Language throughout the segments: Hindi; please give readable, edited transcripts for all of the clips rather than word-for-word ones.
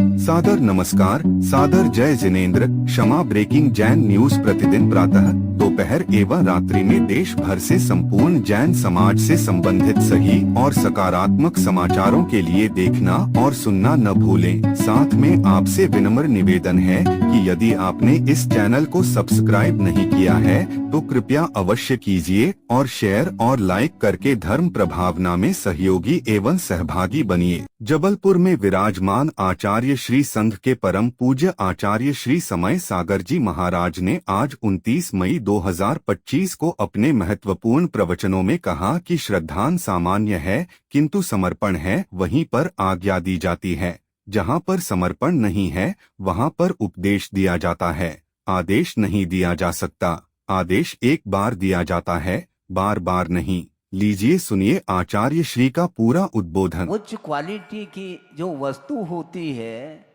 सादर नमस्कार, सादर जय जिनेंद्र। क्षमा ब्रेकिंग जैन न्यूज प्रतिदिन प्रातः, दोपहर एवं रात्रि में देश भर से संपूर्ण जैन समाज से संबंधित सही और सकारात्मक समाचारों के लिए देखना और सुनना न भूलें। साथ में आपसे विनम्र निवेदन है कि यदि आपने इस चैनल को सब्सक्राइब नहीं किया है तो कृपया अवश्य कीजिए और शेयर और लाइक करके धर्म प्रभावना में सहयोगी एवं सहभागी बनिए। जबलपुर में विराजमान आचार्य श्री संघ के परम पूज्य आचार्य श्री समय सागर जी महाराज ने आज 29 मई 2025 को अपने महत्वपूर्ण प्रवचनों में कहा कि श्रद्धान सामान्य है किंतु समर्पण है वहीं पर आज्ञा दी जाती है। जहाँ पर समर्पण नहीं है वहाँ पर उपदेश दिया जाता है, आदेश नहीं दिया जा सकता। आदेश एक बार दिया जाता है, बार बार नहीं। लीजिए सुनिए आचार्य श्री का पूरा उद्बोधन। उच्च क्वालिटी की जो वस्तु होती है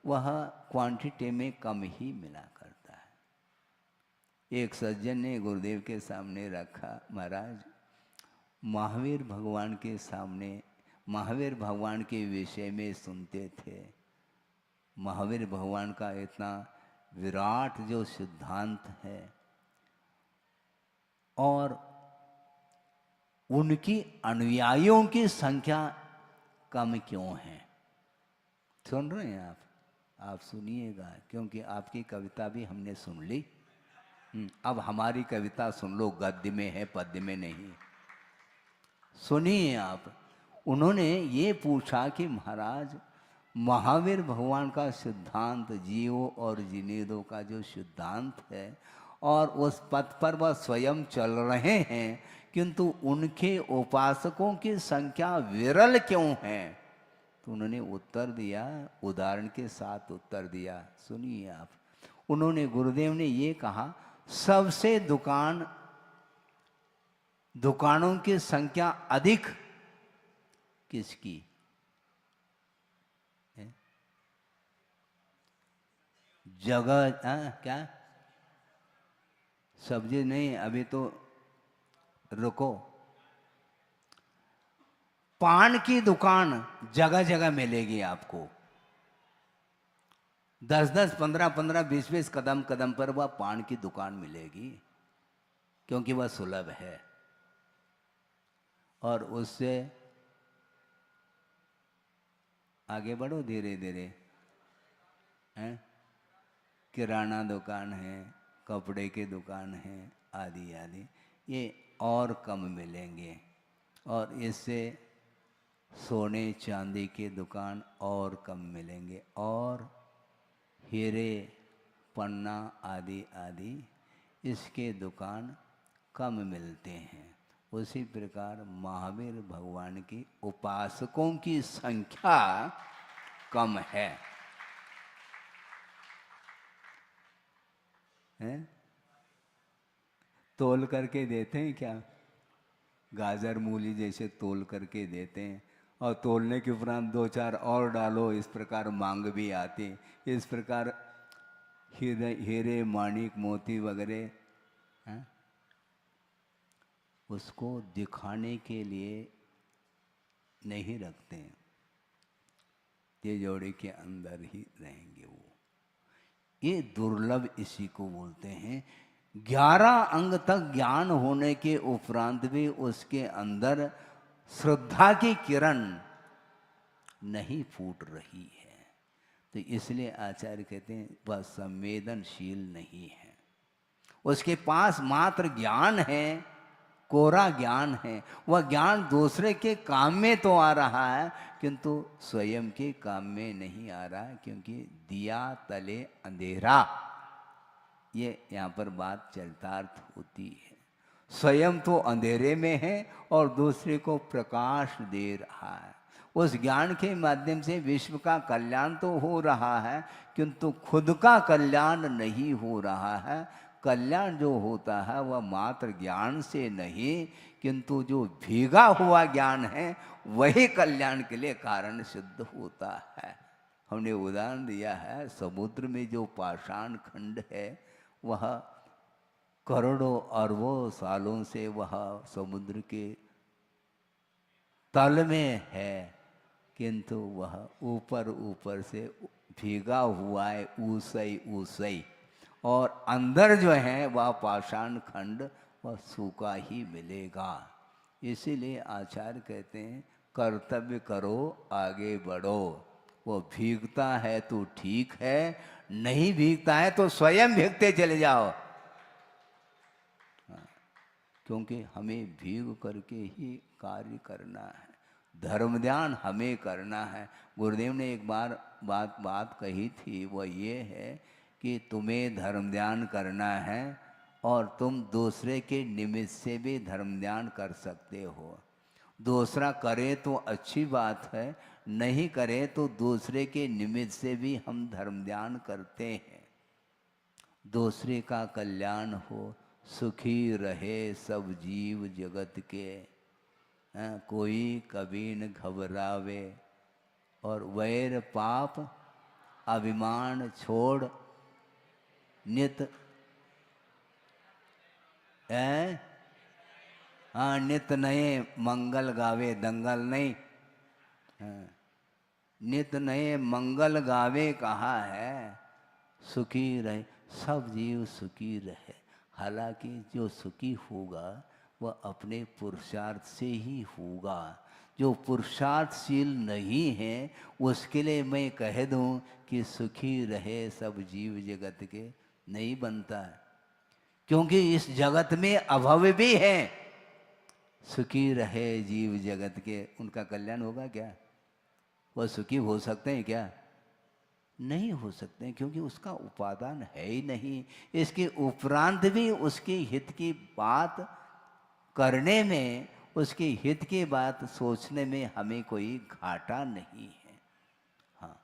वह क्वांटिटी में कम ही मिला करता है। एक सज्जन ने गुरुदेव के सामने रखा, महाराज महावीर भगवान के सामने महावीर भगवान के विषय में सुनते थे। महावीर भगवान का इतना विराट जो सिद्धांत है और उनकी अनुयायियों की संख्या कम क्यों है? सुन रहे हैं आप सुनिएगा, क्योंकि आपकी कविता भी हमने सुन ली। अब हमारी कविता सुन लो, गद्य में है, पद्य में नहीं। सुनिए आप। उन्होंने ये पूछा कि महाराज महावीर भगवान का सिद्धांत, जियो और जीने दो का जो सिद्धांत है और उस पथ पर वह स्वयं चल रहे हैं, किंतु उनके उपासकों की संख्या विरल क्यों है? तो उन्होंने उत्तर दिया, उदाहरण के साथ उत्तर दिया। सुनिए आप। उन्होंने, गुरुदेव ने ये कहा, सबसे दुकानों की संख्या अधिक किसकी है? जगह क्या सब्जी नहीं, अभी तो रुको। पान की दुकान जगह जगह मिलेगी आपको। 10-10, 15-15, 20-20 कदम कदम पर वह पान की दुकान मिलेगी, क्योंकि वह सुलभ है। और उससे आगे बढ़ो धीरे धीरे। किराना दुकान है, कपड़े की दुकान है, आदि आदि, ये और कम मिलेंगे। और इससे सोने चांदी की दुकान और कम मिलेंगे, और हीरे पन्ना आदि आदि इसके दुकान कम मिलते हैं। उसी प्रकार महावीर भगवान की उपासकों की संख्या कम है। तोल करके देते हैं क्या? गाजर मूली जैसे तोल करके देते हैं, और तोलने के उपरांत 2-4 और डालो, इस प्रकार मांग भी आती। इस प्रकार हीरे माणिक मोती वगैरह उसको दिखाने के लिए नहीं रखते हैं, तिजोरी के अंदर ही रहेंगे वो। ये दुर्लभ इसी को बोलते हैं। 11 अंग तक ज्ञान होने के उपरांत भी उसके अंदर श्रद्धा की किरण नहीं फूट रही है। तो इसलिए आचार्य कहते हैं वह संवेदनशील नहीं है। उसके पास मात्र ज्ञान है, कोरा ज्ञान है। वह ज्ञान दूसरे के काम में तो आ रहा है, किंतु स्वयं के काम में नहीं आ रहा, क्योंकि दिया तले अंधेरा, ये यहाँ पर बात चरितार्थ होती है। स्वयं तो अंधेरे में है और दूसरे को प्रकाश दे रहा है। उस ज्ञान के माध्यम से विश्व का कल्याण तो हो रहा है, किंतु खुद का कल्याण नहीं हो रहा है। कल्याण जो होता है वह मात्र ज्ञान से नहीं, किंतु जो भीगा हुआ ज्ञान है वही कल्याण के लिए कारण सिद्ध होता है। हमने उदाहरण दिया है, समुद्र में जो पाषाण खंड है वह करोड़ों अरबों सालों से वह समुद्र के तल में है, किंतु वह ऊपर ऊपर से भीगा हुआ है, ऊसई ऊसई, और अंदर जो है वह पाषाण खंड वह सूखा ही मिलेगा। इसीलिए आचार्य कहते हैं कर्तव्य करो, आगे बढ़ो। वो भीगता है तो ठीक है, नहीं भीगता है तो स्वयं भीगते चले जाओ। क्योंकि हमें भीग करके ही कार्य करना है, धर्म ध्यान हमें करना है। गुरुदेव ने एक बार बात कही थी, वो ये है कि तुम्हें धर्म ध्यान करना है और तुम दूसरे के निमित्त से भी धर्म ध्यान कर सकते हो। दूसरा करे तो अच्छी बात है, नहीं करे तो दूसरे के निमित्त से भी हम धर्म ध्यान करते हैं। दूसरे का कल्याण हो, सुखी रहे सब जीव जगत के, कोई कभी न घबरावे, और वैर पाप अभिमान छोड़ नित हाँ नित नए मंगल गावे, दंगल नहीं, नित नए मंगल गावे कहा है। सुखी रहे सब जीव, सुखी रहे। हालांकि जो सुखी होगा वह अपने पुरुषार्थ से ही होगा। जो पुरुषार्थशील नहीं है उसके लिए मैं कह दूं कि सुखी रहे सब जीव जगत के, नहीं बनता है। क्योंकि इस जगत में अभाव भी है। सुखी रहे जीव जगत के, उनका कल्याण होगा क्या? वह सुखी हो सकते हैं क्या? नहीं हो सकते हैं, क्योंकि उसका उपादान है ही नहीं। इसके उपरांत भी उसके हित की बात करने में, उसके हित की बात सोचने में हमें कोई घाटा नहीं है। हाँ,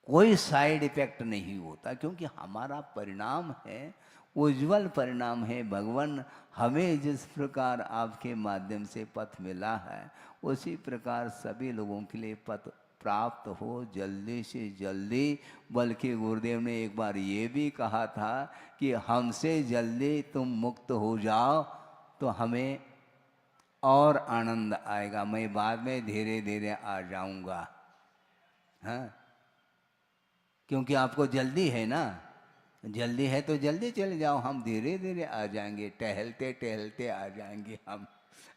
कोई साइड इफेक्ट नहीं होता, क्योंकि हमारा परिणाम है, उज्जवल परिणाम है। भगवान हमें जिस प्रकार आपके माध्यम से पथ मिला है, उसी प्रकार सभी लोगों के लिए पथ प्राप्त हो जल्दी से जल्दी। बल्कि गुरुदेव ने एक बार ये भी कहा था कि हमसे जल्दी तुम मुक्त हो जाओ तो हमें और आनंद आएगा, मैं बाद में धीरे धीरे आ जाऊंगा। हाँ, क्योंकि आपको जल्दी है ना, जल्दी है तो जल्दी चले जाओ, हम धीरे धीरे आ जाएंगे, टहलते टहलते आ जाएंगे, हम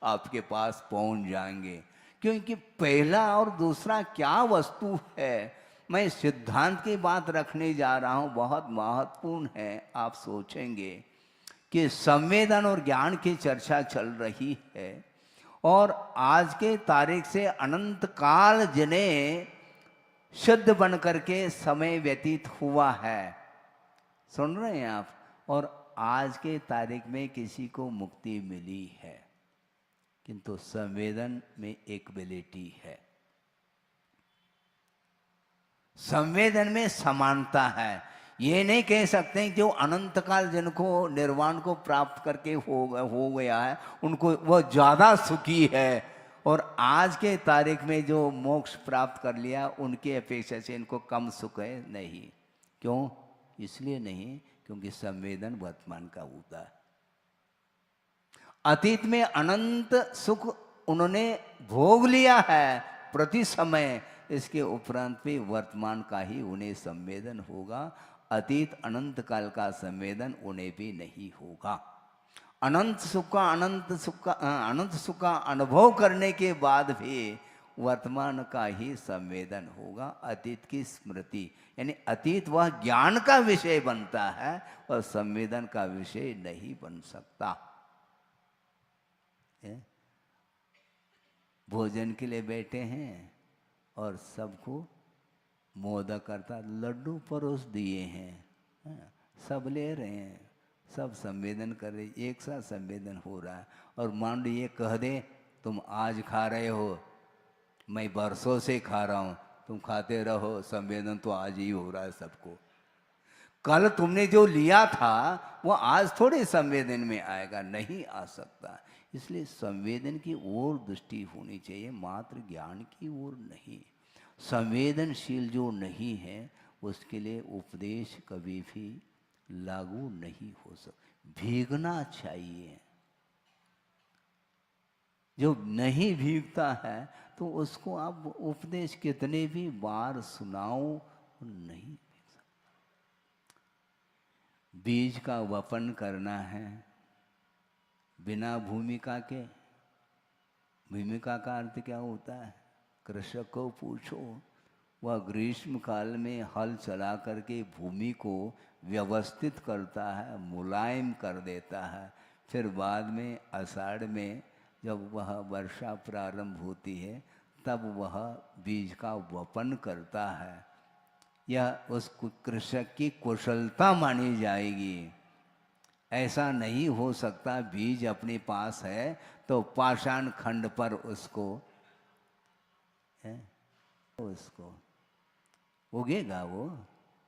आपके पास पहुंच जाएंगे। क्योंकि पहला और दूसरा क्या वस्तु है, मैं सिद्धांत की बात रखने जा रहा हूं, बहुत महत्वपूर्ण है। आप सोचेंगे कि संवेदन और ज्ञान की चर्चा चल रही है, और आज के तारीख से अनंत काल जिन्हें शुद्ध बन करके समय व्यतीत हुआ है, सुन रहे हैं आप, और आज के तारीख में किसी को मुक्ति मिली है, किंतु संवेदन में एक एबिलिटी है, संवेदन में समानता है। ये नहीं कह सकते जो अनंत काल जिनको निर्वाण को प्राप्त करके हो गया है उनको वो ज्यादा सुखी है, और आज के तारीख में जो मोक्ष प्राप्त कर लिया उनकी अपेक्षा से इनको कम सुख है। नहीं, क्यों? इसलिए नहीं क्योंकि संवेदन वर्तमान का होता है। अतीत में अनंत सुख उन्होंने भोग लिया है प्रति समय, इसके उपरांत भी वर्तमान का ही उन्हें संवेदन होगा। अतीत अनंत काल का संवेदन उन्हें भी नहीं होगा। अनंत सुख का अनुभव करने के बाद भी वर्तमान का ही संवेदन होगा। अतीत की स्मृति, यानी अतीत वह ज्ञान का विषय बनता है और संवेदन का विषय नहीं बन सकता। भोजन के लिए बैठे हैं और सबको मोदक करता लड्डू परोस दिए हैं, सब ले रहे हैं, सब संवेदन कर रहे, एक साथ संवेदन हो रहा है। और मान लो ये कह दे तुम आज खा रहे हो, मैं बरसों से खा रहा हूँ, तुम खाते रहो, संवेदन तो आज ही हो रहा है सबको। कल तुमने जो लिया था वो आज थोड़े संवेदन में आएगा, नहीं आ सकता। इसलिए संवेदन की ओर दृष्टि होनी चाहिए, मात्र ज्ञान की ओर नहीं। संवेदनशील जो नहीं है उसके लिए उपदेश कभी भी लागू नहीं हो सकता। भीगना चाहिए। जो नहीं भीगता है तो उसको आप उपदेश कितने भी बार सुनाओ, वो नहीं भीग सकता। बीज का वपन करना है बिना भूमिका के। भूमिका का अर्थ क्या होता है? कृषक को पूछो, वह ग्रीष्म काल में हल चला करके भूमि को व्यवस्थित करता है, मुलायम कर देता है, फिर बाद में आषाढ़ में जब वह वर्षा प्रारंभ होती है तब वह बीज का वपन करता है। यह उस कृषक की कुशलता मानी जाएगी। ऐसा नहीं हो सकता बीज अपने पास है तो पाषाण खंड पर उसको उगेगा, वो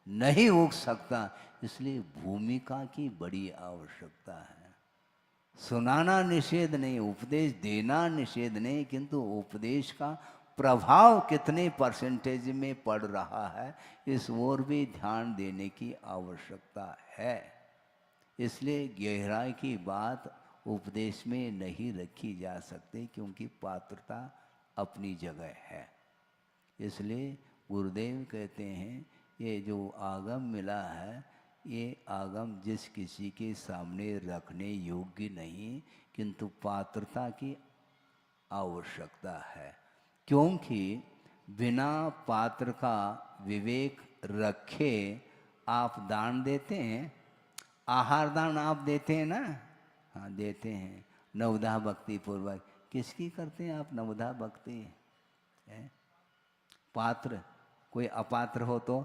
नहीं उग सकता। इसलिए भूमिका की बड़ी आवश्यकता है। सुनाना निषेध नहीं, उपदेश देना निषेध नहीं, किंतु उपदेश का प्रभाव कितने परसेंटेज में पड़ रहा है इस ओर भी ध्यान देने की आवश्यकता है। इसलिए गहराई की बात उपदेश में नहीं रखी जा सकती, क्योंकि पात्रता अपनी जगह है। इसलिए गुरुदेव कहते हैं ये जो आगम मिला है, ये आगम जिस किसी के सामने रखने योग्य नहीं, किंतु पात्रता की आवश्यकता है। क्योंकि बिना पात्र का विवेक रखे आप दान देते हैं, आहार दान आप देते हैं ना? हाँ देते हैं। नवधा भक्ति पूर्वक किसकी करते हैं आप नवधा भक्ति? है पात्र, कोई अपात्र हो तो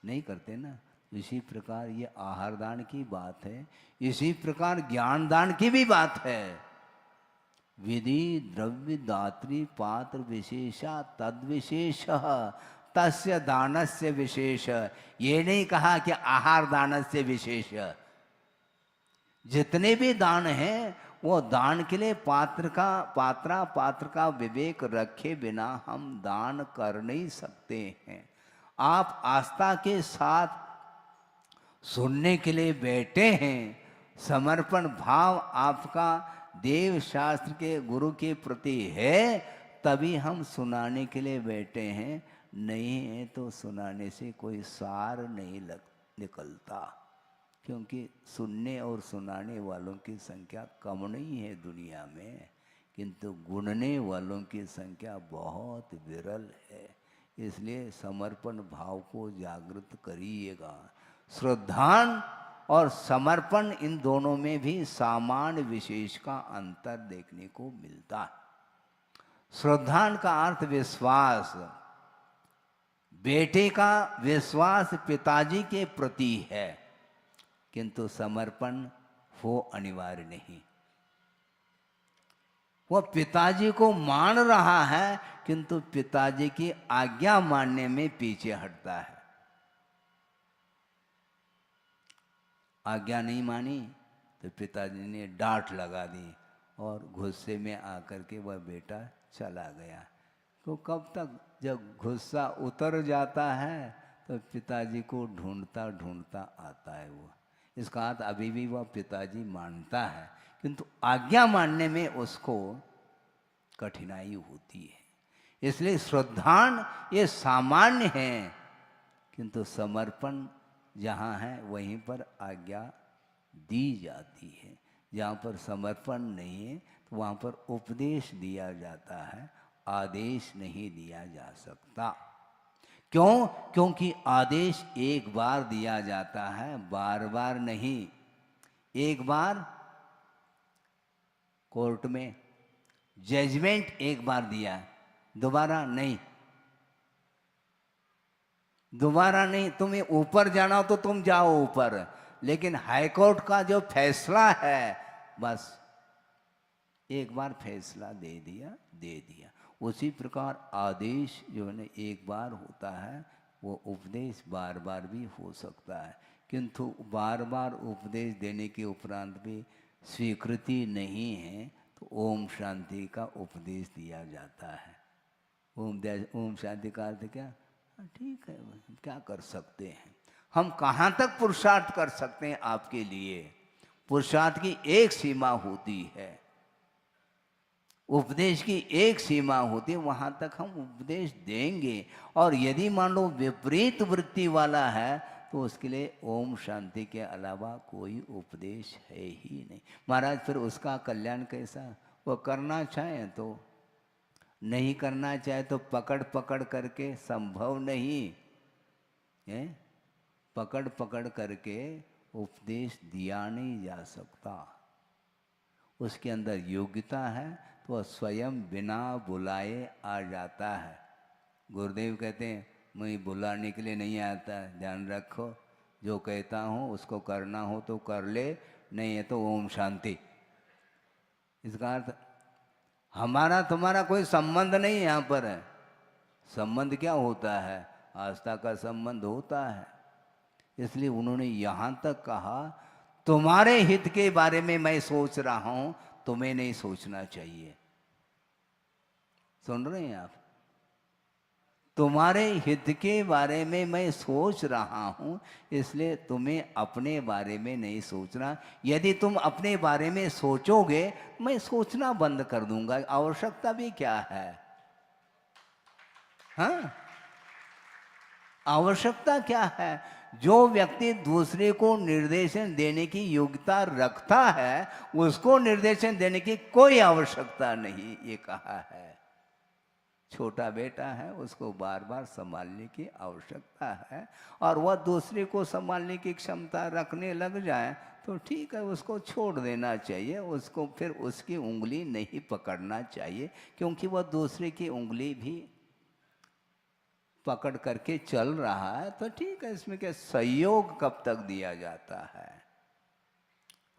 नहीं करते ना। इसी प्रकार ये आहार दान की बात है, इसी प्रकार ज्ञान दान की भी बात है। विधि द्रव्य दात्री पात्र विशेषा तद विशेष तस्य दानस्य विशेष। ये नहीं कहा कि आहार दानस्य विशेष। जितने भी दान हैं वो दान के लिए पात्र का विवेक रखे बिना हम दान कर नहीं सकते हैं। आप आस्था के साथ सुनने के लिए बैठे हैं, समर्पण भाव आपका देव शास्त्र के गुरु के प्रति है, तभी हम सुनाने के लिए बैठे हैं। नहीं है तो सुनाने से कोई सार नहीं निकलता, क्योंकि सुनने और सुनाने वालों की संख्या कम नहीं है दुनिया में, किंतु गुणने वालों की संख्या बहुत विरल है। इसलिए समर्पण भाव को जागृत करिएगा। श्रद्धान और समर्पण, इन दोनों में भी सामान्य विशेष का अंतर देखने को मिलता है। श्रद्धान का अर्थ विश्वास, बेटे का विश्वास पिताजी के प्रति है, किंतु समर्पण वो अनिवार्य नहीं। वो पिताजी को मान रहा है, किंतु पिताजी की आज्ञा मानने में पीछे हटता है। आज्ञा नहीं मानी तो पिताजी ने डांट लगा दी और गुस्से में आकर के वह बेटा चला गया। तो कब तक, जब गुस्सा उतर जाता है तो पिताजी को ढूंढता ढूंढता आता है वो। इसका अर्थ अभी भी वह पिताजी मानता है, किंतु आज्ञा मानने में उसको कठिनाई होती है। इसलिए श्रद्धान ये सामान्य है, किंतु समर्पण जहाँ है वहीं पर आज्ञा दी जाती है। जहाँ पर समर्पण नहीं है तो वहाँ पर उपदेश दिया जाता है, आदेश नहीं दिया जा सकता। क्यों? क्योंकि आदेश एक बार दिया जाता है, बार बार नहीं। एक बार कोर्ट में जजमेंट एक बार दिया, दोबारा नहीं। दोबारा नहीं। तुम्हें ऊपर जाना हो तो तुम जाओ ऊपर, लेकिन हाईकोर्ट का जो फैसला है बस एक बार फैसला दे दिया। उसी प्रकार आदेश जो है एक बार होता है, वो उपदेश बार बार भी हो सकता है, किंतु बार बार उपदेश देने के उपरांत भी स्वीकृति नहीं है तो ओम शांति का उपदेश दिया जाता है। ओम शांति का अर्थ क्या? ठीक है, क्या कर सकते हैं हम, कहाँ तक पुरुषार्थ कर सकते हैं आपके लिए? पुरुषार्थ की एक सीमा होती है, उपदेश की एक सीमा होती है, वहां तक हम उपदेश देंगे। और यदि मान लो विपरीत वृत्ति वाला है तो उसके लिए ओम शांति के अलावा कोई उपदेश है ही नहीं। महाराज फिर उसका कल्याण कैसा? वो करना चाहे तो, नहीं करना चाहे तो पकड़ पकड़ करके, संभव नहीं है, पकड़ पकड़ करके उपदेश दिया नहीं जा सकता। उसके अंदर योग्यता है तो वह स्वयं बिना बुलाए आ जाता है। गुरुदेव कहते हैं मैं बुलाने के लिए नहीं आता, ध्यान रखो, जो कहता हूँ उसको करना हो तो कर ले, नहीं है तो ओम शांति। इसका अर्थ हमारा तुम्हारा कोई संबंध नहीं यहाँ पर है। संबंध क्या होता है? आस्था का संबंध होता है। इसलिए उन्होंने यहाँ तक कहा तुम्हारे हित के बारे में मैं सोच रहा हूं, तुम्हें नहीं सोचना चाहिए। सुन रहे हैं आप? तुम्हारे हित के बारे में मैं सोच रहा हूं, इसलिए तुम्हें अपने बारे में नहीं सोचना। यदि तुम अपने बारे में सोचोगे मैं सोचना बंद कर दूंगा, आवश्यकता भी क्या है? हाँ, आवश्यकता क्या है? जो व्यक्ति दूसरे को निर्देशन देने की योग्यता रखता है उसको निर्देशन देने की कोई आवश्यकता नहीं, ये कहा है। छोटा बेटा है, उसको बार बार संभालने की आवश्यकता है, और वह दूसरे को संभालने की क्षमता रखने लग जाए तो ठीक है, उसको छोड़ देना चाहिए। उसको फिर उसकी उंगली नहीं पकड़ना चाहिए, क्योंकि वह दूसरे की उंगली भी पकड़ करके चल रहा है तो ठीक है। इसमें क्या सहयोग कब तक दिया जाता है?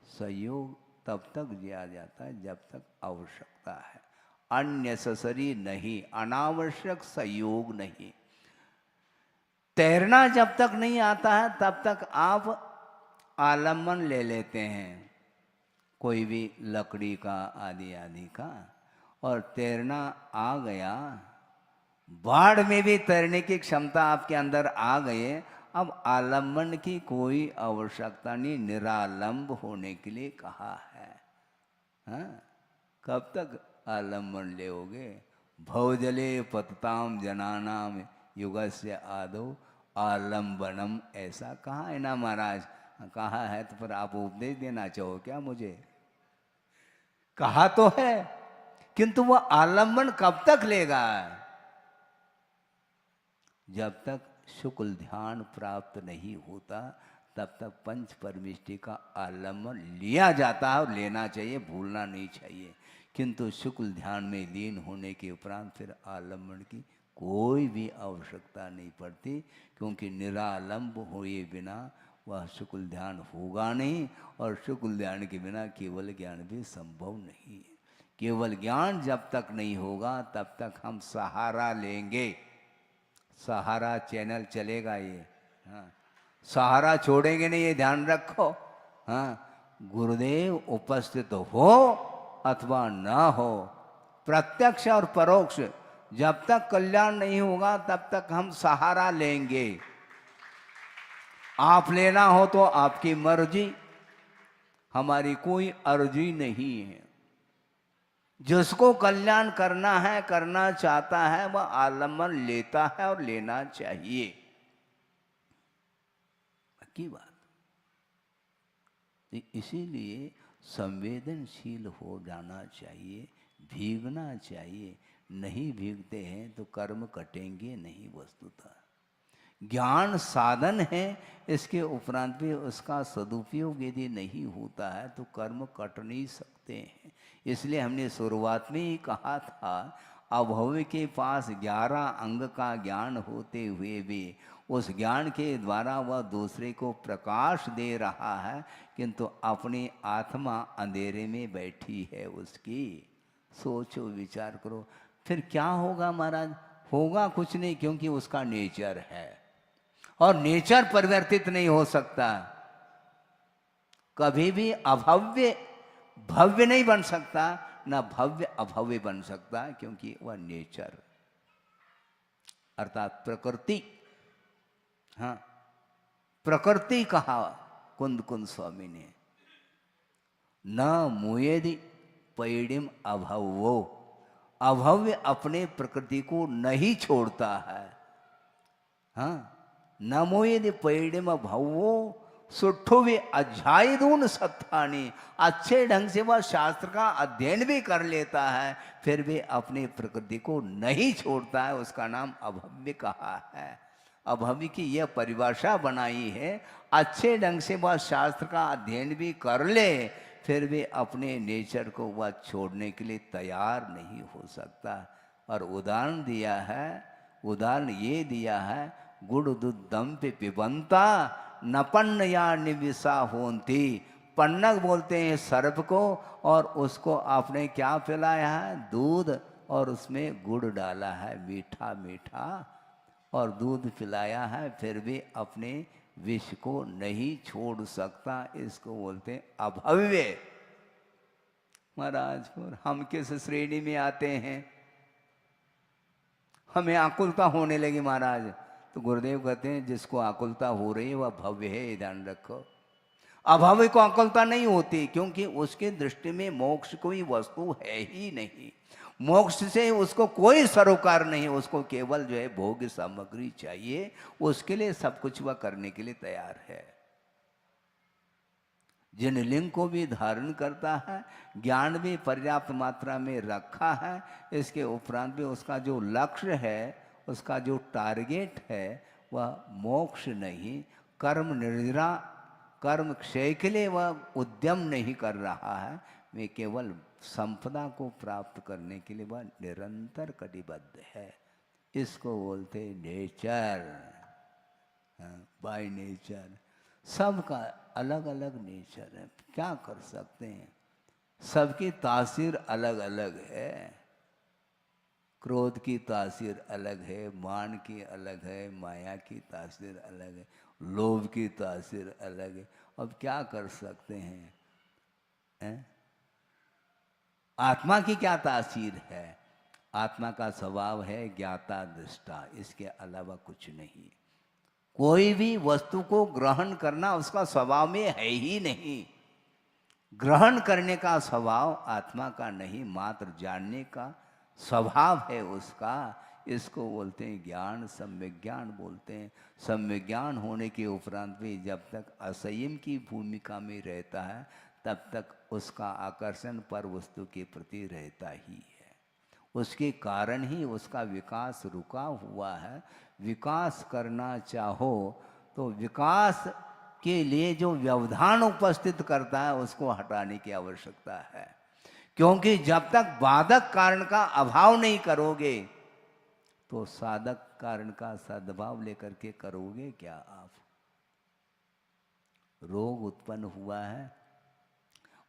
सहयोग तब तक दिया जाता है जब तक आवश्यकता है, अननेसेसरी नहीं, अनावश्यक सहयोग नहीं। तैरना जब तक नहीं आता है तब तक आप आलम्बन ले लेते हैं, कोई भी लकड़ी का आदि आदि का, और तैरना आ गया, बाढ़ में भी तैरने की क्षमता आपके अंदर आ गए, अब आलम्बन की कोई आवश्यकता नहीं, निरालंब होने के लिए कहा है। हाँ? कब तक आलम्बन लेओगे? भवजले पतताम जनानाम युगस्य आदो आलम्बनम, ऐसा कहा है ना महाराज? कहा है तो फिर आप उपदेश देना चाहो क्या मुझे? कहा तो है, किंतु वह आलम्बन कब तक लेगा? जब तक शुक्ल ध्यान प्राप्त नहीं होता तब तक पंच परमिष्टि का आलम्बन लिया जाता है और लेना चाहिए, भूलना नहीं चाहिए। किंतु शुक्ल ध्यान में लीन होने के उपरांत फिर आलम्बन की कोई भी आवश्यकता नहीं पड़ती, क्योंकि निरालंब हुए बिना वह शुक्ल ध्यान होगा नहीं, और शुक्ल ध्यान के बिना केवल ज्ञान भी संभव नहीं है। केवल ज्ञान जब तक नहीं होगा तब तक हम सहारा लेंगे। सहारा चैनल चलेगा ये, हाँ, सहारा छोड़ेंगे नहीं, ये ध्यान रखो। हाँ, गुरुदेव उपस्थित हो अथवा ना हो, प्रत्यक्ष और परोक्ष, जब तक कल्याण नहीं होगा तब तक हम सहारा लेंगे। आप लेना हो तो आपकी मर्जी, हमारी कोई अर्जी नहीं है। जिसको कल्याण करना है, करना चाहता है, वह आलम्बन लेता है और लेना चाहिए। की बात। इसीलिए संवेदनशील हो जाना चाहिए, भीगना चाहिए। नहीं भीगते हैं तो कर्म कटेंगे नहीं। वस्तुतः ज्ञान साधन है, इसके उपरांत भी उसका सदुपयोग यदि नहीं होता है तो कर्म कट नहीं सकते हैं। इसलिए हमने शुरुआत में ही कहा था, अभव्य के पास 11 अंग का ज्ञान होते हुए भी उस ज्ञान के द्वारा वह दूसरे को प्रकाश दे रहा है, किंतु अपनी आत्मा अंधेरे में बैठी है उसकी। सोचो, विचार करो, फिर क्या होगा महाराज? होगा कुछ नहीं, क्योंकि उसका नेचर है, और नेचर परिवर्तित नहीं हो सकता। कभी भी अभव्य भव्य नहीं बन सकता, ना भव्य अभव्य बन सकता, क्योंकि वह नेचर अर्थात प्रकृति। हाँ, प्रकृति कहा कुंद कुंद स्वामी ने, न मुयेदि पैडिम अभवो, अभव्य अपने प्रकृति को नहीं छोड़ता है। हाँ, नमो यदि पैडिम भवो सुठो वे अध्यायदून सत्थानी, अच्छे ढंग से वह शास्त्र का अध्ययन भी कर लेता है, फिर भी अपनी प्रकृति को नहीं छोड़ता है, उसका नाम अभव्य कहा है। अभव्य की यह परिभाषा बनाई है, अच्छे ढंग से वह शास्त्र का अध्ययन भी कर ले, फिर भी अपने नेचर को वह छोड़ने के लिए तैयार नहीं हो सकता। और उदाहरण दिया है, उदाहरण ये दिया है, गुड़ दूध दम पे पिबंता नपन्न या निविसा होती। पन्नग बोलते हैं सर्प को, और उसको आपने क्या पिलाया है? दूध, और उसमें गुड़ डाला है, मीठा मीठा, और दूध पिलाया है, फिर भी अपने विष को नहीं छोड़ सकता। इसको बोलते हैं अभव्य। महाराज, हम किस श्रेणी में आते हैं? हमें आकुलता होने लगी महाराज, तो गुरुदेव कहते हैं जिसको आकुलता हो रही है वह भव्य है, ध्यान रखो। अभव्य को आकुलता नहीं होती, क्योंकि उसके दृष्टि में मोक्ष कोई वस्तु है ही नहीं। मोक्ष से उसको कोई सरोकार नहीं, उसको केवल जो है भोग सामग्री चाहिए, उसके लिए सब कुछ वह करने के लिए तैयार है। जिन लिंग को भी धारण करता है, ज्ञान भी पर्याप्त मात्रा में रखा है, इसके उपरांत भी उसका जो लक्ष्य है, उसका जो टारगेट है, वह मोक्ष नहीं, कर्म निर्जरा, कर्म क्षय के लिए वह उद्यम नहीं कर रहा है, वे केवल संपदा को प्राप्त करने के लिए वह निरंतर कटिबद्ध है। इसको बोलते नेचर, बाय नेचर। सबका अलग अलग नेचर है, क्या कर सकते हैं, सबकी तासीर अलग अलग है। क्रोध की तासीर अलग है, मान की अलग है, माया की तासीर अलग है, लोभ की तासीर अलग है। अब क्या कर सकते हैं? आत्मा की क्या तासीर है? आत्मा का स्वभाव है ज्ञाता दृष्टा, इसके अलावा कुछ नहीं। कोई भी वस्तु को ग्रहण करना उसका स्वभाव में है ही नहीं। ग्रहण करने का स्वभाव आत्मा का नहीं, मात्र जानने का स्वभाव है उसका। इसको बोलते हैं ज्ञान, सम्यक ज्ञान बोलते हैं। सम्यक ज्ञान होने के उपरांत भी जब तक असंयम की भूमिका में रहता है, तब तक उसका आकर्षण पर वस्तु के प्रति रहता ही है। उसके कारण ही उसका विकास रुका हुआ है। विकास करना चाहो तो विकास के लिए जो व्यवधान उपस्थित करता है, उसको हटाने की आवश्यकता है। क्योंकि जब तक बाधक कारण का अभाव नहीं करोगे, तो साधक कारण का सद्भाव लेकर के करोगे क्या आप? रोग उत्पन्न हुआ है,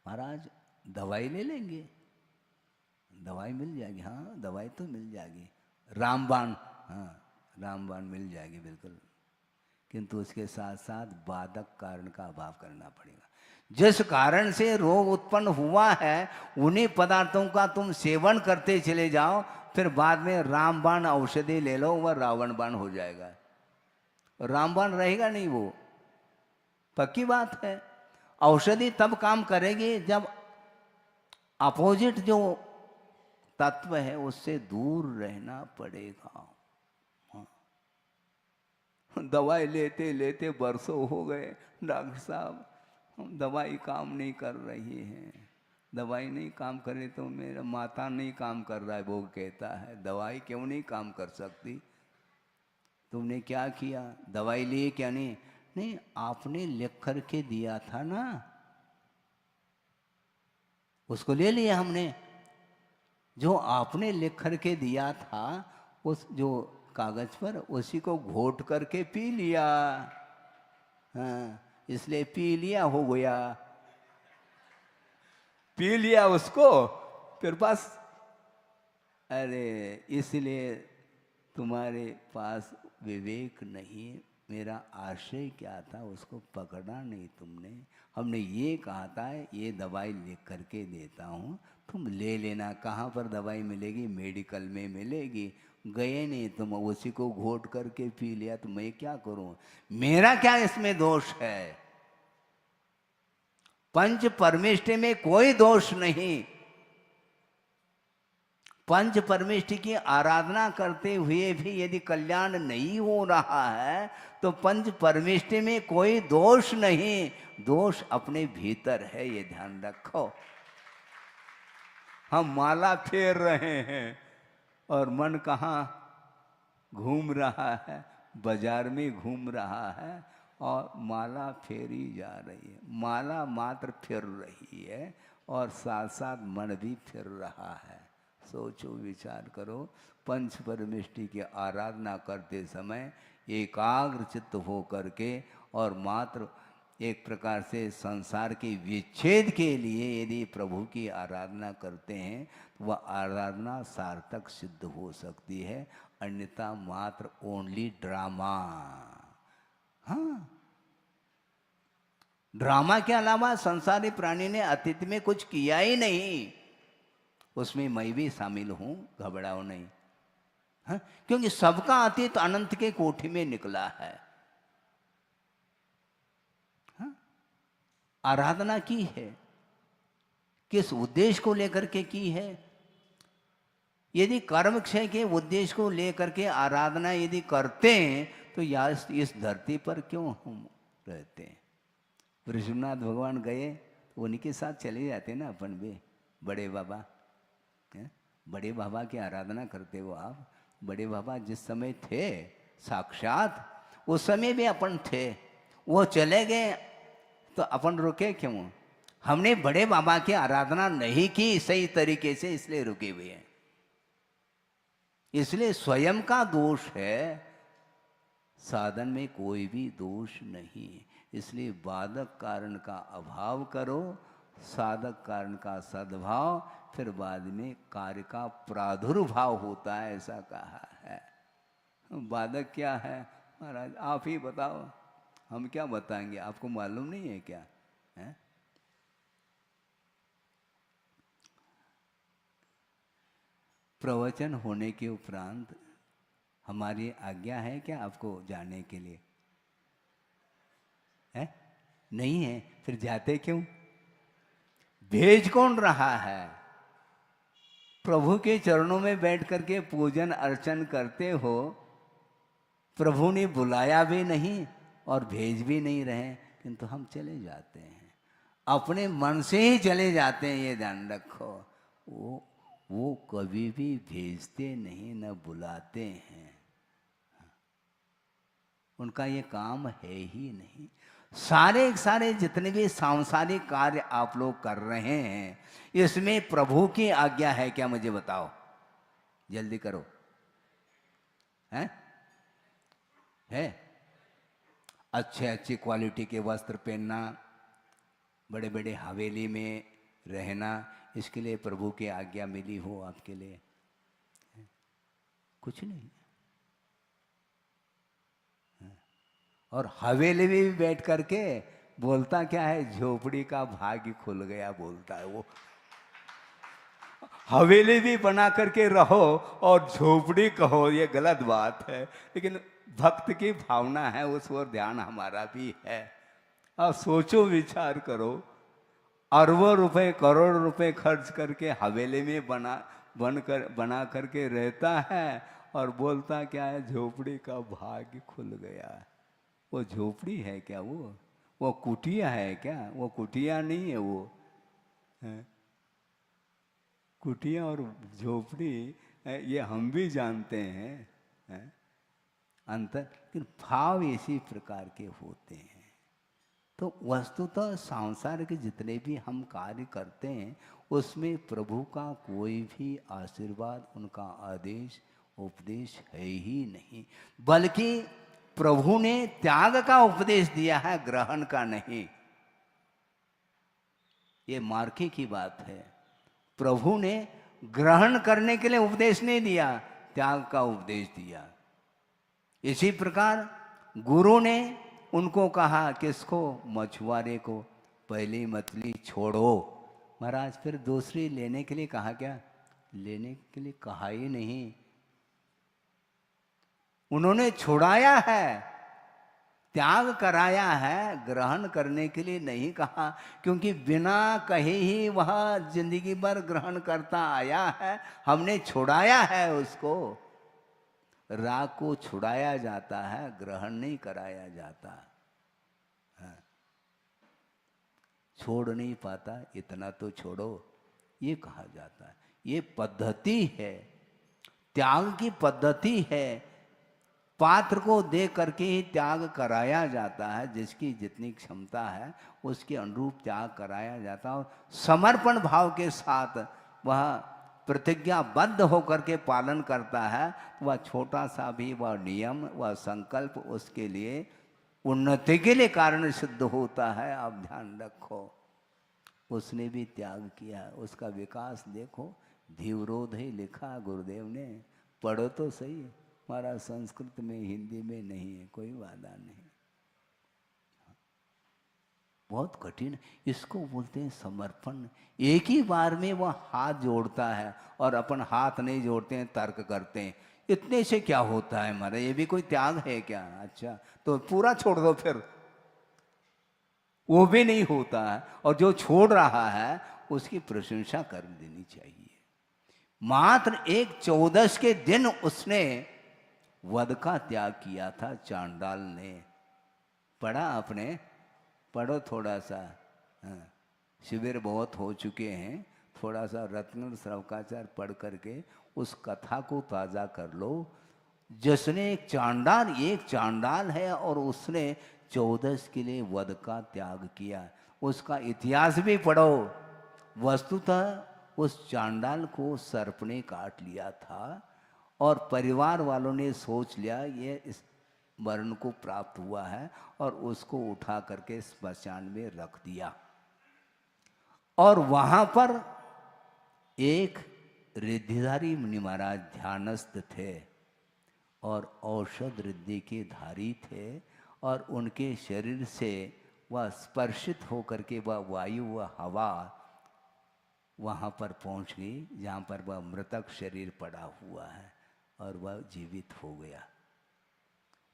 महाराज दवाई ले लेंगे, दवाई मिल जाएगी। हाँ, दवाई तो मिल जाएगी, रामबाण, हाँ रामबाण मिल जाएगी बिल्कुल, किंतु उसके साथ साथ बाधक कारण का अभाव करना पड़ेगा। जिस कारण से रोग उत्पन्न हुआ है, उन्हीं पदार्थों का तुम सेवन करते चले जाओ, फिर बाद में रामबाण औषधि ले लो, वह रावण बाण हो जाएगा। रामबाण रहेगा नहीं, वो पक्की बात है। औषधि तब काम करेगी जब अपोजिट जो तत्व है उससे दूर रहना पड़ेगा। दवाई लेते लेते बरसों हो गए, डॉक्टर साहब दवाई काम नहीं कर रही है, दवाई नहीं काम करे तो मेरा माता नहीं काम कर रहा है, वो कहता है दवाई क्यों नहीं काम कर सकती? तुमने क्या किया? दवाई लिए क्या? नहीं नहीं, आपने लिख करके दिया था ना, उसको ले लिया हमने। जो आपने लिख करके दिया था उस जो कागज पर, उसी को घोट करके पी लिया। हाँ, इसलिए पी लिया हो गया, पी लिया उसको, फिर बस। अरे इसलिए तुम्हारे पास विवेक नहीं। मेरा आशय क्या था, उसको पकड़ा नहीं तुमने। हमने ये कहा था ये दवाई लिख करके देता हूँ, तुम ले लेना। कहाँ पर दवाई मिलेगी? मेडिकल में मिलेगी। गए नहीं तुम, उसी को घोट करके पी लिया, तो मैं क्या करूं? मेरा क्या इसमें दोष है? पंच परमेष्टि में कोई दोष नहीं। पंच परमेष्टि की आराधना करते हुए भी यदि कल्याण नहीं हो रहा है तो पंच परमेष्टि में कोई दोष नहीं, दोष अपने भीतर है, ये ध्यान रखो। हम माला फेर रहे हैं और मन कहाँ घूम रहा है, बाजार में घूम रहा है और माला फेरी जा रही है। माला मात्र फिर रही है और साथ साथ मन भी फिर रहा है। सोचो, विचार करो, पंच परमेष्टि की आराधना करते समय एकाग्र चित्त हो करके और मात्र एक प्रकार से संसार के विच्छेद के लिए यदि प्रभु की आराधना करते हैं तो वह आराधना सार्थक सिद्ध हो सकती है, अन्यथा मात्र ओनली ड्रामा। हाँ, ड्रामा के अलावा संसारी प्राणी ने अतीत में कुछ किया ही नहीं, उसमें मैं भी शामिल हूं, घबराओ नहीं। हाँ? क्योंकि सबका अतीत अनंत के कोठी में निकला है। हाँ? आराधना की है, किस उद्देश्य को लेकर के की है? यदि कर्म क्षय के उद्देश्य को लेकर के आराधना यदि करते हैं तो यार इस धरती पर क्यों हम रहते हैं? ऋषिनाथ भगवान गए तो उन्हीं के साथ चले जाते ना अपन भी। बड़े बाबा, बड़े बाबा की आराधना करते हो आप। बड़े बाबा जिस समय थे साक्षात, उस समय भी अपन थे। वो चले गए तो अपन रुके क्यों? हमने बड़े बाबा की आराधना नहीं की सही तरीके से, इसलिए रुके हुए हैं। इसलिए स्वयं का दोष है, साधन में कोई भी दोष नहीं। इसलिए बाधक कारण का अभाव करो, साधक कारण का सद्भाव, फिर बाद में कार्य का प्रादुर्भाव होता है, ऐसा कहा है। बाधक क्या है महाराज, आप ही बताओ, हम क्या बताएंगे? आपको मालूम नहीं है क्या? है? प्रवचन होने के उपरांत हमारी आज्ञा है क्या आपको जाने के लिए? है? नहीं है, फिर जाते क्यों? भेज कौन रहा है? प्रभु के चरणों में बैठ करके पूजन अर्चन करते हो, प्रभु ने बुलाया भी नहीं और भेज भी नहीं रहे, किंतु हम चले जाते हैं, अपने मन से ही चले जाते हैं, ये ध्यान रखो। वो कभी भी भेजते नहीं, न बुलाते हैं, उनका ये काम है ही नहीं। सारे जितने भी सांसारिक कार्य आप लोग कर रहे हैं, इसमें प्रभु की आज्ञा है क्या? मुझे बताओ, जल्दी करो। है? अच्छे क्वालिटी के वस्त्र पहनना, बड़े बड़े हवेली में रहना, इसके लिए प्रभु की आज्ञा मिली हो आपके लिए? कुछ नहीं। और हवेली में भी बैठ करके बोलता क्या है? झोपड़ी का भाग्य खुल गया बोलता है वो। हवेली भी बना करके रहो और झोपड़ी कहो, ये गलत बात है। लेकिन भक्त की भावना है, उस ओर ध्यान हमारा भी है। अब सोचो, विचार करो, अरबों रुपए करोड़ रुपए खर्च करके हवेली में बना करके रहता है और बोलता क्या है? झोपड़ी का भाग्य खुल गया। वो झोपड़ी है क्या? वो कुटिया है क्या? वो कुटिया नहीं है, वो है। कुटिया और झोपड़ी ये हम भी जानते हैं, है? अंतर, लेकिन भाव इसी प्रकार के होते हैं। तो वस्तुतः संसार के जितने भी हम कार्य करते हैं उसमें प्रभु का कोई भी आशीर्वाद, उनका आदेश उपदेश है ही नहीं, बल्कि प्रभु ने त्याग का उपदेश दिया है, ग्रहण का नहीं। ये मार्के की बात है। प्रभु ने ग्रहण करने के लिए उपदेश नहीं दिया, त्याग का उपदेश दिया। इसी प्रकार गुरु ने उनको कहा, किसको? मछुआरे को, पहली मछली छोड़ो। महाराज फिर दूसरी लेने के लिए कहा क्या? लेने के लिए कहा ही नहीं, उन्होंने छुड़ाया है। त्याग कराया है, ग्रहण करने के लिए नहीं कहा, क्योंकि बिना कहे ही वह जिंदगी भर ग्रहण करता आया है। हमने छुड़ाया है उसको। राग को छुड़ाया जाता है, ग्रहण नहीं कराया जाता। छोड़ नहीं पाता, इतना तो छोड़ो, ये कहा जाता है। ये पद्धति है, त्याग की पद्धति है। पात्र को दे करके ही त्याग कराया जाता है। जिसकी जितनी क्षमता है उसके अनुरूप त्याग कराया जाता है। और समर्पण भाव के साथ वह प्रतिज्ञाबद्ध होकर के पालन करता है। वह छोटा सा भी वह नियम, वह संकल्प उसके लिए उन्नति के लिए कारण सिद्ध होता है। आप ध्यान रखो, उसने भी त्याग किया, उसका विकास देखो। धीवरोध ही लिखा गुरुदेव ने, पढ़ो तो सही। हमारा संस्कृत में, हिंदी में नहीं है, कोई वादा नहीं। बहुत कठिन, इसको बोलते हैं समर्पण। एक ही बार में वह हाथ जोड़ता है, और अपन हाथ नहीं जोड़ते हैं, तर्क करते हैं, इतने से क्या होता है हमारा, ये भी कोई त्याग है क्या? अच्छा, तो पूरा छोड़ दो फिर, वो भी नहीं होता है। और जो छोड़ रहा है उसकी प्रशंसा कर देनी चाहिए। मात्र एक 14 के दिन उसने वध का त्याग किया था, चांडाल ने। पढ़ा आपने? पढ़ो थोड़ा सा। हाँ, शिविर बहुत हो चुके हैं, थोड़ा सा रत्न श्रवकाचार पढ़ करके उस कथा को ताज़ा कर लो। जिसने एक चांडाल है, और उसने 14 के लिए वध का त्याग किया। उसका इतिहास भी पढ़ो। वस्तुतः उस चांडाल को सर्प ने काट लिया था, और परिवार वालों ने सोच लिया ये इस मरण को प्राप्त हुआ है, और उसको उठा करके स्मशान में रख दिया। और वहां पर एक रिद्धिधारी मुनि महाराज ध्यानस्थ थे, और औषध रिद्धि के धारी थे, और उनके शरीर से वह स्पर्शित होकर के वह वायु, वह हवा वहाँ पर पहुँच गई जहाँ पर वह मृतक शरीर पड़ा हुआ है, और वह जीवित हो गया।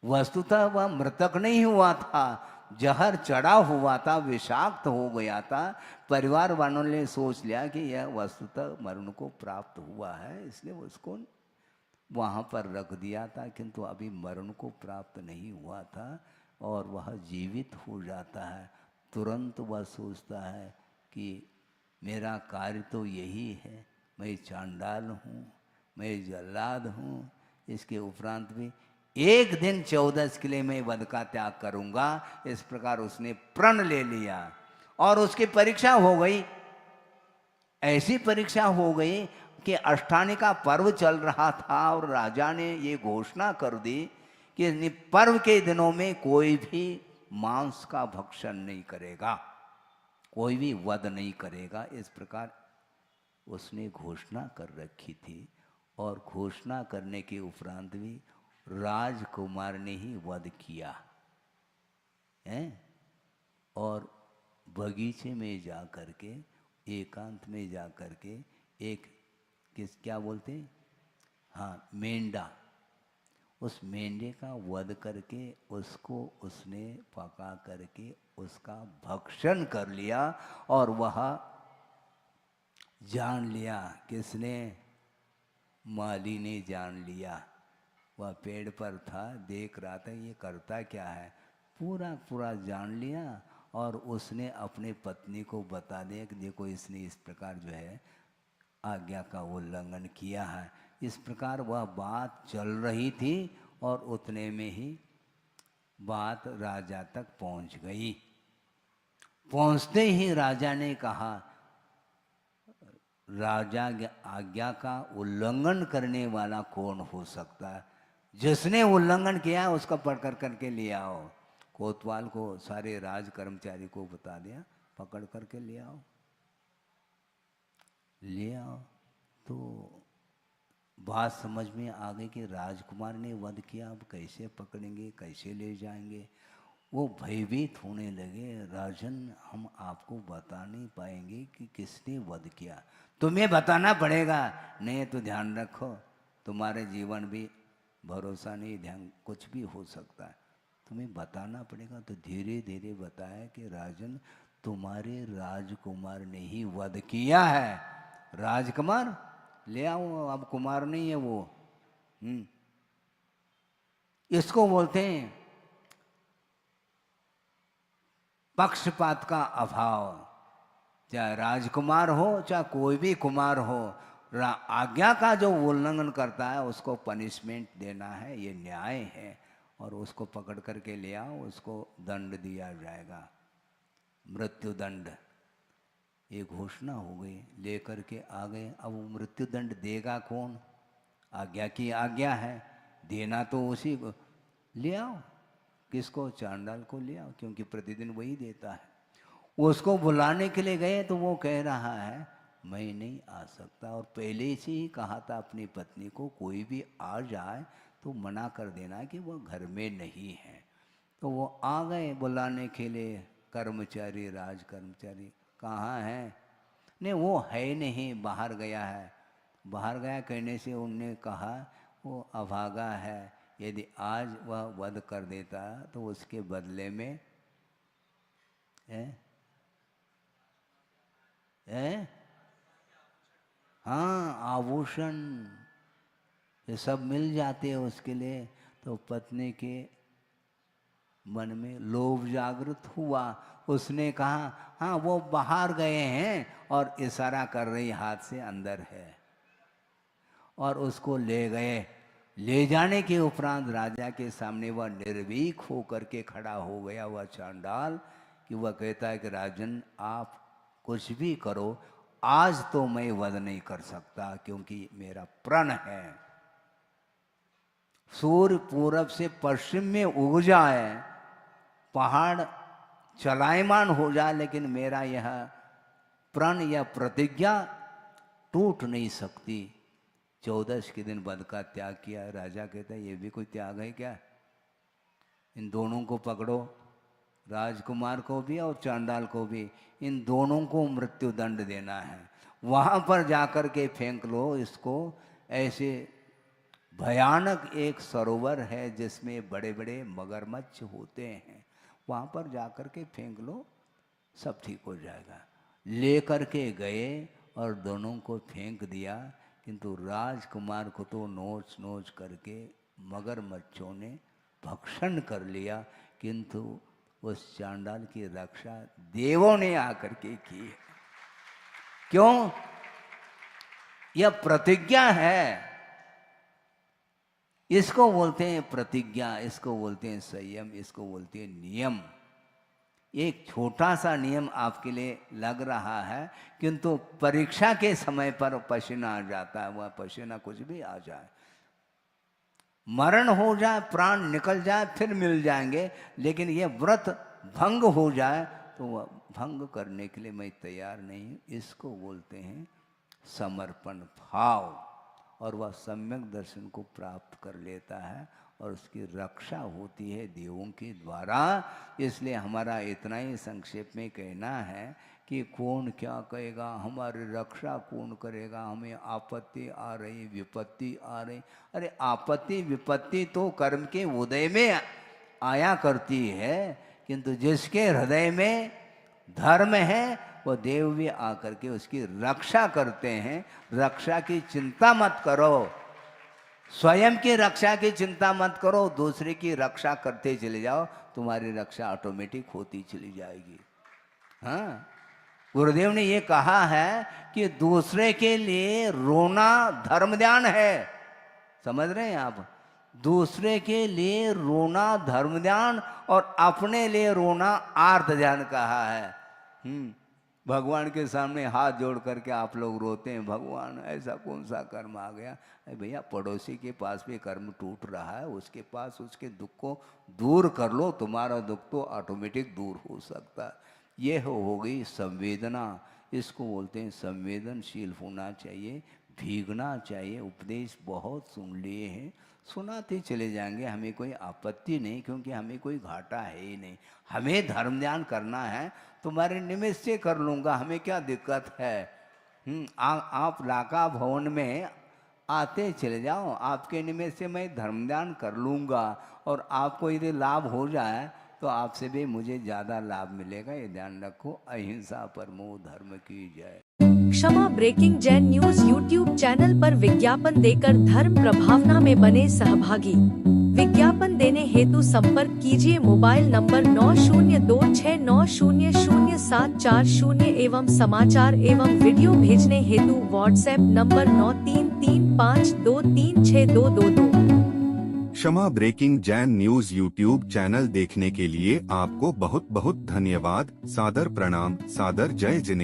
वस्तुतः वह मृतक नहीं हुआ था, जहर चढ़ा हुआ था, विषाक्त हो गया था। परिवार वालों ने सोच लिया कि यह वस्तुतः मरण को प्राप्त हुआ है, इसलिए उसको वहाँ पर रख दिया था, किंतु अभी मरण को प्राप्त नहीं हुआ था, और वह जीवित हो जाता है। तुरंत वह सोचता है कि मेरा कार्य तो यही है, मैं चांडाल हूँ, मैं जल्लाद हूँ, इसके उपरांत भी एक दिन 14 के लिए मैं वध का त्याग करूँगा। इस प्रकार उसने प्रण ले लिया, और उसकी परीक्षा हो गई। ऐसी परीक्षा हो गई कि अष्टानी का पर्व चल रहा था, और राजा ने ये घोषणा कर दी कि पर्व के दिनों में कोई भी मांस का भक्षण नहीं करेगा, कोई भी वध नहीं करेगा। इस प्रकार उसने घोषणा कर रखी थी, और घोषणा करने के उपरांत भी राजकुमार ने ही वध किया है। और बगीचे में जा करके, एकांत में जा करके एक क्या बोलते हैं, हाँ, मेंढा, उस मेंढे का वध करके उसको उसने पका करके उसका भक्षण कर लिया। और वह जान लिया, किसने? माली ने जान लिया। वह पेड़ पर था, देख रहा था ये करता क्या है, पूरा जान लिया। और उसने अपने पत्नी को बता दिया कि देखो इसने इस प्रकार जो है आज्ञा का उल्लंघन किया है। इस प्रकार वह बात चल रही थी, और उतने में ही बात राजा तक पहुंच गई। पहुंचते ही राजा ने कहा, राजा आज्ञा का उल्लंघन करने वाला कौन हो सकता है? जिसने उल्लंघन किया है उसका पकड़ करके ले आओ। कोतवाल को, सारे राज कर्मचारी को बता दिया, पकड़ करके ले आओ। तो बात समझ में आ गई कि राजकुमार ने वध किया, अब कैसे पकड़ेंगे, कैसे ले जाएंगे। वो भयभीत होने लगे, राजन हम आपको बता नहीं पाएंगे कि किसने वध किया, तुम्हें बताना पड़ेगा, नहीं तो ध्यान रखो तुम्हारे जीवन भी भरोसा नहीं, ध्यान कुछ भी हो सकता है। तुम्हें बताना पड़ेगा। तो धीरे धीरे बताया कि राजन, तुम्हारे राजकुमार ने ही वध किया है। राजकुमार ले आओ, अब कुमार नहीं है वो। इसको बोलते हैं पक्षपात का अभाव। चाहे राजकुमार हो चाहे कोई भी कुमार हो, आज्ञा का जो उल्लंघन करता है उसको पनिशमेंट देना है, ये न्याय है। और उसको पकड़ करके ले आओ, उसको दंड दिया जाएगा, मृत्यु दंड। ये घोषणा हो गई, लेकर के आ गए। अब वो मृत्यु दंड देगा कौन? आज्ञा की आज्ञा है, देना तो उसी को। ले आओ, किसको? चांडाल को ले आओ, क्योंकि प्रतिदिन वही देता है। उसको बुलाने के लिए गए तो वो कह रहा है मैं नहीं आ सकता, और पहले से ही कहा था अपनी पत्नी को कोई भी आ जाए तो मना कर देना कि वो घर में नहीं है। तो वो आ गए बुलाने के लिए, कर्मचारी, राज कर्मचारी। कहाँ है? नहीं, वो है नहीं, बाहर गया है। बाहर गया कहने से उनने कहा वो अभागा है, यदि आज वह वध कर देता तो उसके बदले में हाँ, आभूषण ये सब मिल जाते हैं उसके लिए। तो पत्नी के मन में लोभ जागृत हुआ। उसने कहा हाँ वो बाहर गए हैं, और इशारा कर रही हाथ से अंदर है, और उसको ले गए। ले जाने के उपरांत राजा के सामने वह निर्भीक होकर के खड़ा हो गया, वह चांडाल, कि वह कहता है कि राजन आप कुछ भी करो, आज तो मैं वध नहीं कर सकता, क्योंकि मेरा प्रण है। सूर्य पूरब से पश्चिम में उग जाए, पहाड़ चलायमान हो जाए, लेकिन मेरा यह प्रण या प्रतिज्ञा टूट नहीं सकती। 14 के दिन वध का त्याग किया। राजा कहता है ये भी कोई त्याग है क्या? इन दोनों को पकड़ो, राजकुमार को भी और चांडाल को भी, इन दोनों को मृत्यु दंड देना है। वहां पर जाकर के फेंक लो इसको। ऐसे भयानक एक सरोवर है जिसमें बड़े बड़े मगरमच्छ होते हैं, वहां पर जाकर के फेंक लो, सब ठीक हो जाएगा। लेकर के गए और दोनों को फेंक दिया, किंतु राजकुमार को तो नोच नोच करके मगरमच्छों ने भक्षण कर लिया। किंतु उस चांडाल की रक्षा देवों ने आकर के की। क्यों? यह प्रतिज्ञा है। इसको बोलते हैं प्रतिज्ञा, इसको बोलते हैं संयम, इसको बोलते हैं नियम। एक छोटा सा नियम आपके लिए लग रहा है, किंतु परीक्षा के समय पर पसीना आ जाता है। वह पसीना कुछ भी आ जाए, मरण हो जाए, प्राण निकल जाए, फिर मिल जाएंगे, लेकिन ये व्रत भंग हो जाए तो वह भंग करने के लिए मैं तैयार नहीं। इसको बोलते हैं समर्पण भाव, और वह सम्यक दर्शन को प्राप्त कर लेता है, और उसकी रक्षा होती है देवों के द्वारा। इसलिए हमारा इतना ही संक्षेप में कहना है कि कौन क्या कहेगा, हमारी रक्षा कौन करेगा, हमें आपत्ति आ रही, विपत्ति आ रही। अरे आपत्ति विपत्ति तो कर्म के उदय में आया करती है, किंतु जिसके हृदय में धर्म है वो देव भी आकर के उसकी रक्षा करते हैं। रक्षा की चिंता मत करो, स्वयं की रक्षा की चिंता मत करो, दूसरे की रक्षा करते चले जाओ, तुम्हारी रक्षा ऑटोमेटिक होती चली जाएगी। हाँ, गुरुदेव ने ये कहा है कि दूसरे के लिए रोना धर्म ध्यान है। समझ रहे हैं आप? दूसरे के लिए रोना धर्म ध्यान, और अपने लिए रोना आर्त ध्यान कहा है। भगवान के सामने हाथ जोड़ करके आप लोग रोते हैं, भगवान ऐसा कौन सा कर्म आ गया? भैया पड़ोसी के पास भी कर्म टूट रहा है, उसके पास उसके दुख को दूर कर लो, तुम्हारा दुख तो ऑटोमेटिक दूर हो सकता। ये हो गई संवेदना। इसको बोलते हैं संवेदनशील होना चाहिए, भीगना चाहिए। उपदेश बहुत सुन लिए हैं, सुनाते चले जाएंगे, हमें कोई आपत्ति नहीं, क्योंकि हमें कोई घाटा है ही नहीं। हमें धर्म ध्यान करना है, तुम्हारे निमित्त से कर लूँगा, हमें क्या दिक्कत है। आप लाका भवन में आते चले जाओ, आपके निमित्त से मैं धर्मदान कर लूँगा, और आपको यदि लाभ हो जाए तो आपसे भी मुझे ज़्यादा लाभ मिलेगा। ये ध्यान रखो। अहिंसा परमो धर्म की जय। क्षमा breaking Jain news YouTube channel पर विज्ञापन देकर धर्म प्रभावना में बने सहभागी। विज्ञापन देने हेतु संपर्क कीजिए मोबाइल नंबर 9026900740 एवं समाचार एवं वीडियो भेजने हेतु व्हाट्सएप नंबर 9335236222। क्षमा breaking Jain news YouTube channel देखने के लिए आपको बहुत बहुत धन्यवाद। सादर प्रणाम, सादर जय जिनेंद्र।